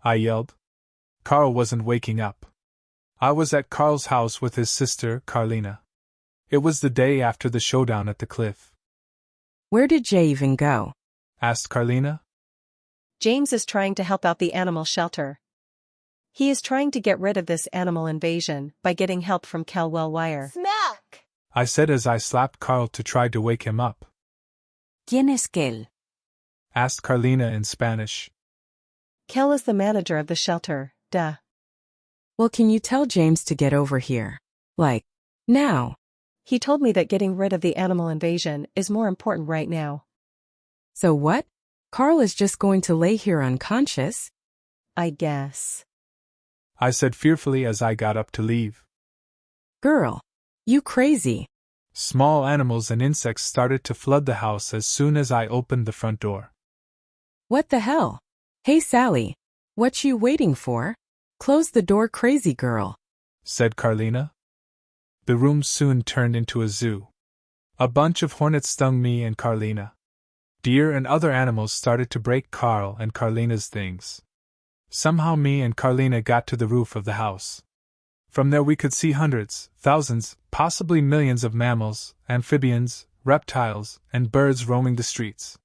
I yelled. Karl wasn't waking up. I was at Karl's house with his sister, Karlina. It was the day after the showdown at the cliff. Where did Jay even go? Asked Karlina. James is trying to help out the animal shelter. He is trying to get rid of this animal invasion by getting help from Karl V. Smack! I said as I slapped Karl to try to wake him up. ¿Quién es Kel? Asked Karlina in Spanish. Kel is the manager of the shelter, duh. Well, can you tell James to get over here? Like, now. He told me that getting rid of the animal invasion is more important right now. So what? Karl is just going to lay here unconscious? I guess. I said fearfully as I got up to leave. Girl, you crazy. Small animals and insects started to flood the house as soon as I opened the front door. What the hell? Hey Sally, what you waiting for? Close the door, crazy girl, said Karlina. The room soon turned into a zoo. A bunch of hornets stung me and Karlina. Deer and other animals started to break Karl and Karlina's things. Somehow me and Karlina got to the roof of the house. From there we could see hundreds, thousands, possibly millions of mammals, amphibians, reptiles, and birds roaming the streets.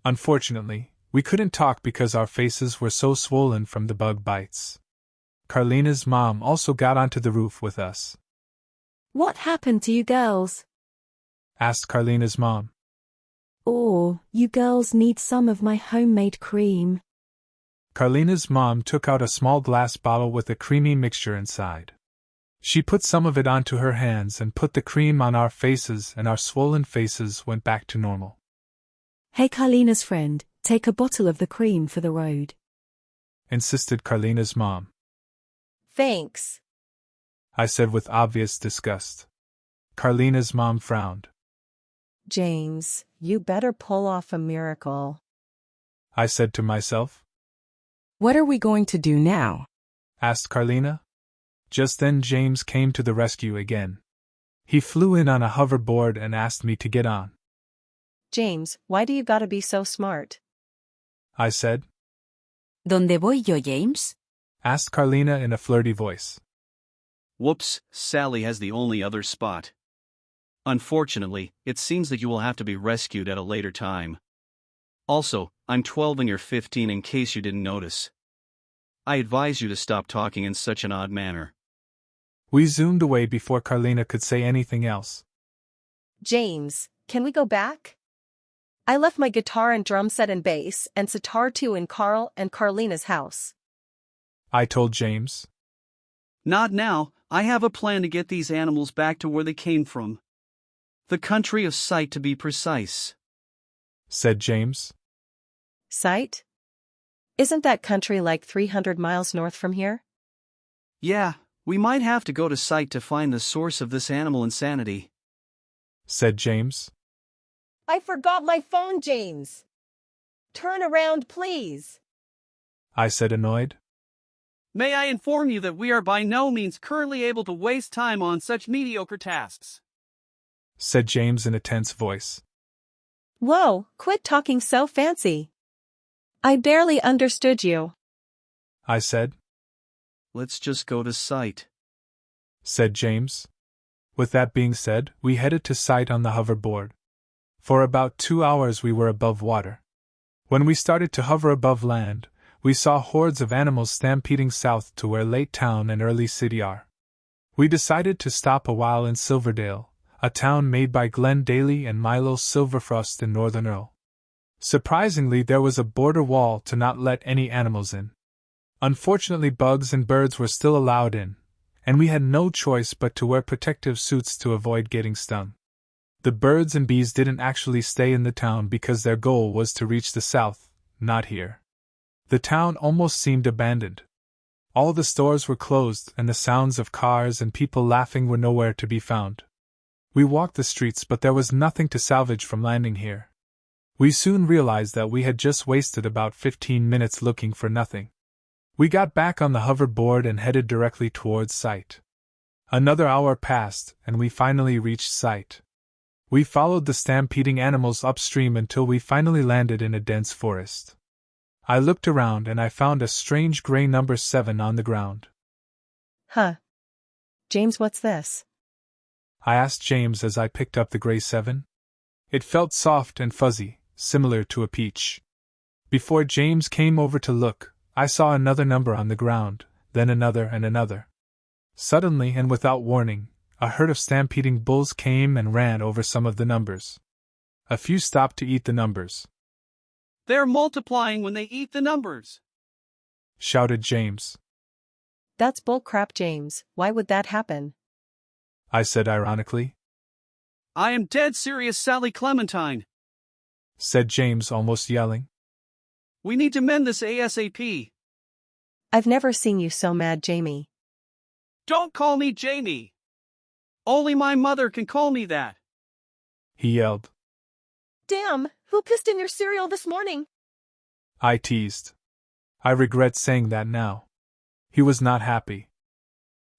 Unfortunately, we couldn't talk because our faces were so swollen from the bug bites. Karlina's mom also got onto the roof with us. What happened to you girls? Asked Karlina's mom. Oh, you girls need some of my homemade cream. Karlina's mom took out a small glass bottle with a creamy mixture inside. She put some of it onto her hands and put the cream on our faces, and our swollen faces went back to normal. Hey Karlina's friend, take a bottle of the cream for the road, insisted Karlina's mom. Thanks, I said with obvious disgust. Karlina's mom frowned. James, you better pull off a miracle, I said to myself. What are we going to do now? Asked Karlina. Just then James came to the rescue again. He flew in on a hoverboard and asked me to get on. James, why do you gotta be so smart? I said. ¿Dónde voy yo, James? Asked Karlina in a flirty voice. Whoops, Sally has the only other spot. Unfortunately, it seems that you will have to be rescued at a later time. Also, I'm 12 and you're 15 in case you didn't notice. I advise you to stop talking in such an odd manner. We zoomed away before Karlina could say anything else. James, can we go back? I left my guitar and drum set and bass and sitar too in Karl and Karlina's house, I told James. Not now, I have a plan to get these animals back to where they came from. The country of Sight to be precise, said James. Sight? Isn't that country like 300 miles north from here? Yeah, we might have to go to Sight to find the source of this animal insanity, said James. I forgot my phone, James. Turn around, please, I said, annoyed. May I inform you that we are by no means currently able to waste time on such mediocre tasks, said James in a tense voice. Whoa, quit talking so fancy. I barely understood you, I said. Let's just go to Sight, said James. With that being said, we headed to Sight on the hoverboard. For about 2 hours we were above water. When we started to hover above land, we saw hordes of animals stampeding south to where Lake Town and Early City are. We decided to stop a while in Silverdale, a town made by Glenn Daly and Milo Silverfrost in Northern Earl. Surprisingly, there was a border wall to not let any animals in. Unfortunately, bugs and birds were still allowed in, and we had no choice but to wear protective suits to avoid getting stung. The birds and bees didn't actually stay in the town because their goal was to reach the south, not here. The town almost seemed abandoned. All the stores were closed and the sounds of cars and people laughing were nowhere to be found. We walked the streets, but there was nothing to salvage from landing here. We soon realized that we had just wasted about 15 minutes looking for nothing. We got back on the hoverboard and headed directly towards Sight. Another hour passed, and we finally reached Sight. We followed the stampeding animals upstream until we finally landed in a dense forest. I looked around and I found a strange gray number 7 on the ground. Huh. James, what's this? I asked James as I picked up the gray 7. It felt soft and fuzzy, similar to a peach. Before James came over to look, I saw another number on the ground, then another and another. Suddenly and without warning, a herd of stampeding bulls came and ran over some of the numbers. A few stopped to eat the numbers. They're multiplying when they eat the numbers, shouted James. That's bullcrap, James. Why would that happen? I said ironically. I am dead serious, Sally Clementine, said James, almost yelling. We need to mend this ASAP. I've never seen you so mad, Jamie. Don't call me Jamie. Only my mother can call me that, he yelled. Damn, who pissed in your cereal this morning? I teased. I regret saying that now. He was not happy.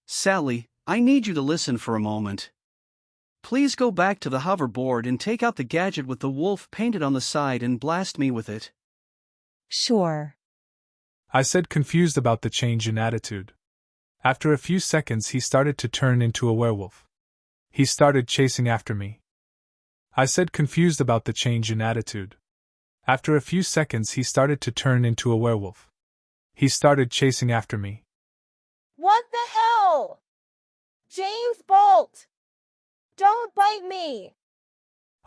Sally, I need you to listen for a moment. Please go back to the hoverboard and take out the gadget with the wolf painted on the side and blast me with it. Sure, I said, confused about the change in attitude. After a few seconds he started to turn into a werewolf. He started chasing after me. I said, confused about the change in attitude. After a few seconds he started to turn into a werewolf. He started chasing after me. What the hell? James Bolt! Don't bite me!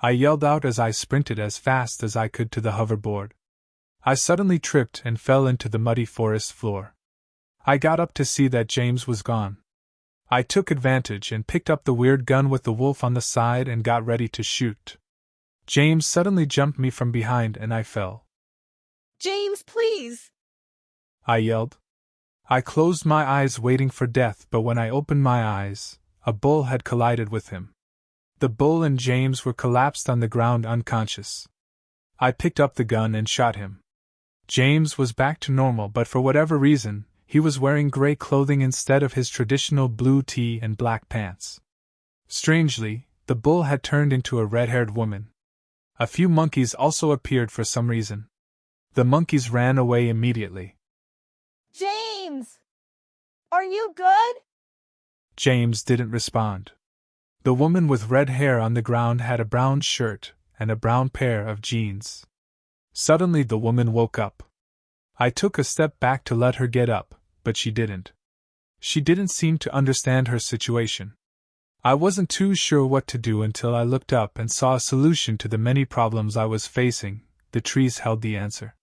I yelled out as I sprinted as fast as I could to the hoverboard. I suddenly tripped and fell into the muddy forest floor. I got up to see that James was gone. I took advantage and picked up the weird gun with the wolf on the side and got ready to shoot. James suddenly jumped me from behind and I fell. James, please! I yelled. I closed my eyes waiting for death, but when I opened my eyes, a bull had collided with him. The bull and James were collapsed on the ground unconscious. I picked up the gun and shot him. James was back to normal, but for whatever reason, he was wearing gray clothing instead of his traditional blue tee and black pants. Strangely, the bull had turned into a red-haired woman. A few monkeys also appeared for some reason. The monkeys ran away immediately. James! Are you good? James didn't respond. The woman with red hair on the ground had a brown shirt and a brown pair of jeans. Suddenly the woman woke up. I took a step back to let her get up, but she didn't. She didn't seem to understand her situation. I wasn't too sure what to do until I looked up and saw a solution to the many problems I was facing. The trees held the answer.